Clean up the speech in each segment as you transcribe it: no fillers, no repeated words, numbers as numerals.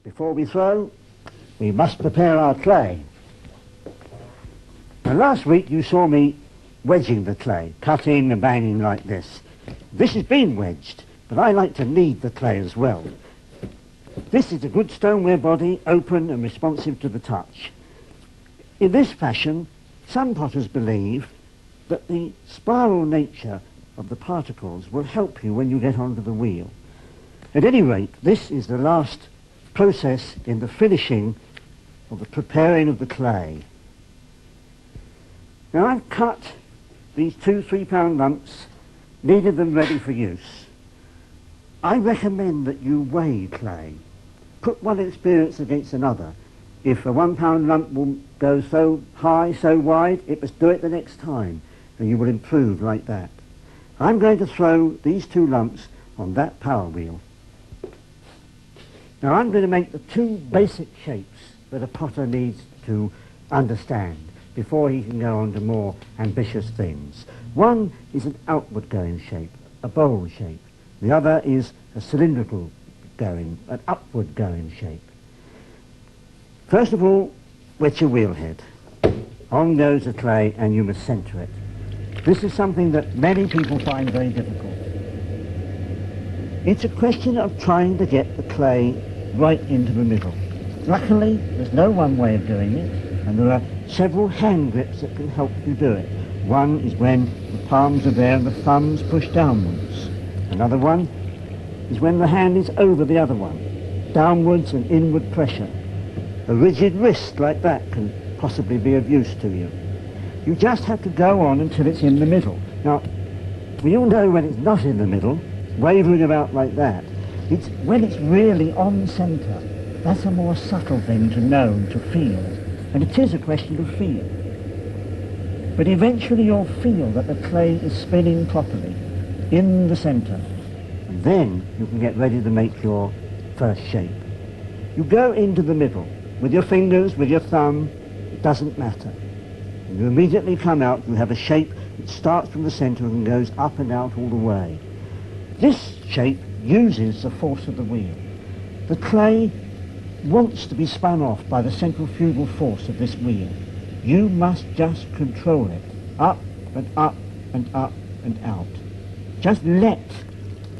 before we throw, we must prepare our clay. Now last week you saw me wedging the clay, cutting and banging like this. This has been wedged, but I like to knead the clay as well. This is a good stoneware body, open and responsive to the touch. In this fashion, some potters believe that the spiral nature of the particles will help you when you get onto the wheel. At any rate, this is the last process in the finishing of the preparing of the clay. Now I've cut these 2 3-pound lumps, kneaded them ready for use. I recommend that you weigh clay. Put one experience against another. If a 1-pound lump will go so high, so wide, it must do it the next time, and you will improve like that. I'm going to throw these 2 lumps on that power wheel. Now I'm going to make the 2 basic shapes that a potter needs to understand before he can go on to more ambitious things. One is an outward going shape, a bowl shape. The other is a cylindrical going, an upward going shape. First of all, wet your wheel head. On goes the clay and you must centre it. This is something that many people find very difficult. It's a question of trying to get the clay right into the middle. Luckily, there's no one way of doing it, and there are several hand grips that can help you do it. One is when the palms are there and the thumbs push downwards. Another one is when the hand is over the other one, downwards and inward pressure. A rigid wrist like that can possibly be of use to you. You just have to go on until it's in the middle. Now, we all know when it's not in the middle, wavering about like that. It's when it's really on centre. That's a more subtle thing to know and to feel. And it is a question of feel. But eventually you'll feel that the clay is spinning properly in the centre. And then you can get ready to make your first shape. You go into the middle with your fingers, with your thumb, it doesn't matter. And you immediately come out, you have a shape that starts from the centre and goes up and out all the way. This shape uses the force of the wheel. The clay wants to be spun off by the centrifugal force of this wheel. You must just control it, up and up and up and out. Just let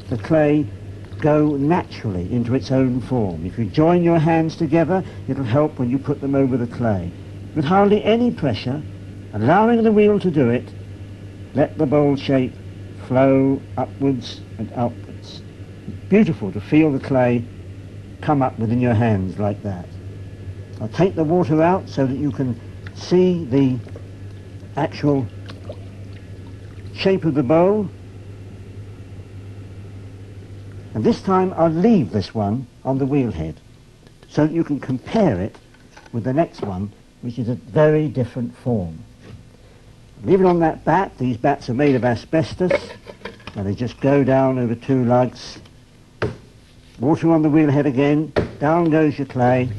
the clay go naturally into its own form. If you join your hands together, it'll help when you put them over the clay. With hardly any pressure, allowing the wheel to do it, let the bowl shape flow upwards and outwards. It's beautiful to feel the clay come up within your hands like that. I'll take the water out so that you can see the actual shape of the bowl. And this time I'll leave this one on the wheel head so that you can compare it with the next one, which is a very different form. Leave it on that bat. These bats are made of asbestos, and they just go down over 2 lugs. Water on the wheel head again, down goes your clay.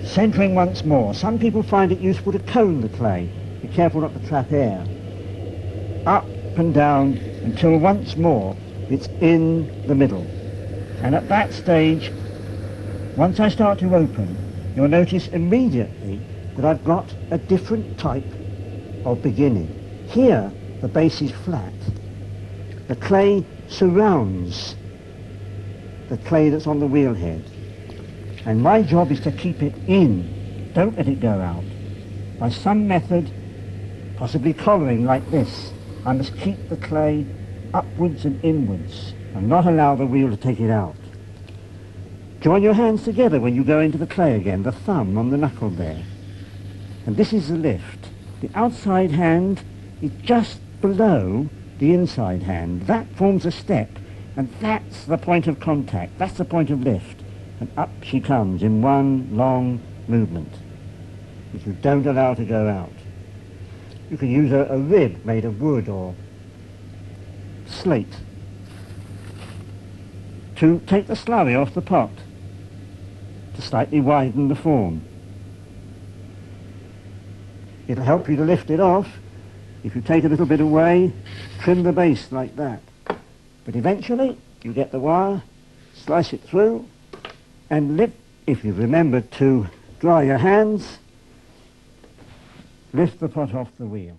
Centering once more. Some people find it useful to cone the clay. Be careful not to trap air. Up and down until once more it's in the middle. And at that stage, once I start to open, you'll notice immediately that I've got a different type of beginning. Here, the base is flat. The clay surrounds the clay that's on the wheel head. And my job is to keep it in. Don't let it go out. By some method, possibly collaring like this, I must keep the clay upwards and inwards and not allow the wheel to take it out. Join your hands together when you go into the clay again, the thumb on the knuckle there. And this is the lift. The outside hand is just below the inside hand. That forms a step, and that's the point of contact. That's the point of lift. And up she comes in one long movement, which you don't allow to go out. You can use a rib made of wood or slate to take the slurry off the pot, to slightly widen the form. It'll help you to lift it off. If you take a little bit away, trim the base like that. But eventually, you get the wire, slice it through, and lift, if you remember to dry your hands, lift the pot off the wheel.